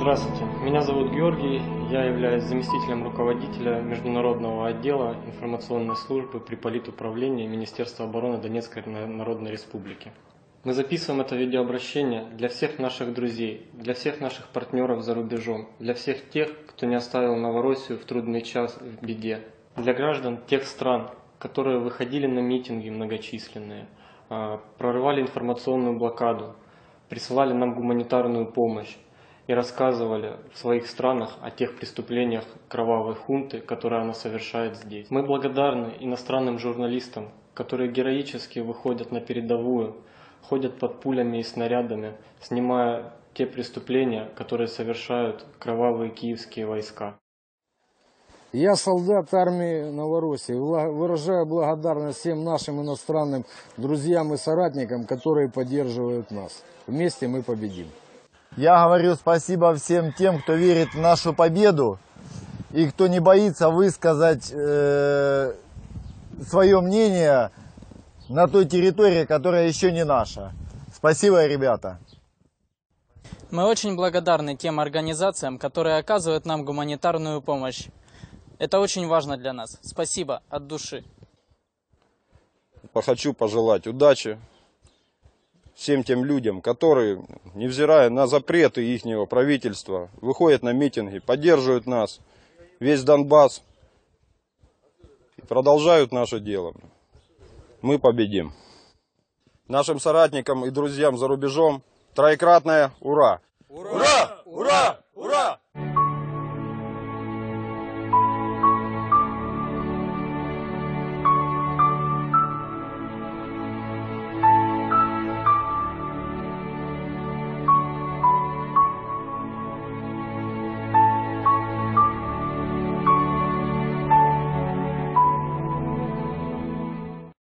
Здравствуйте, меня зовут Георгий, я являюсь заместителем руководителя международного отдела информационной службы при политуправлении Министерства обороны Донецкой Народной Республики. Мы записываем это видеообращение для всех наших друзей, для всех наших партнеров за рубежом, для всех тех, кто не оставил Новороссию в трудный час в беде, для граждан тех стран, которые выходили на митинги многочисленные, прорывали информационную блокаду, присылали нам гуманитарную помощь и рассказывали в своих странах о тех преступлениях кровавой хунты, которые она совершает здесь. Мы благодарны иностранным журналистам, которые героически выходят на передовую, ходят под пулями и снарядами, снимая те преступления, которые совершают кровавые киевские войска. Я солдат армии Новороссии. Выражаю благодарность всем нашим иностранным друзьям и соратникам, которые поддерживают нас. Вместе мы победим. Я говорю спасибо всем тем, кто верит в нашу победу и кто не боится высказать свое мнение на той территории, которая еще не наша. Спасибо, ребята. Мы очень благодарны тем организациям, которые оказывают нам гуманитарную помощь. Это очень важно для нас. Спасибо от души. Хочу пожелать удачи всем тем людям, которые, невзирая на запреты ихнего правительства, выходят на митинги, поддерживают нас, весь Донбасс, и продолжают наше дело. Мы победим. Нашим соратникам и друзьям за рубежом троекратное ура! Ура! Ура! Ура!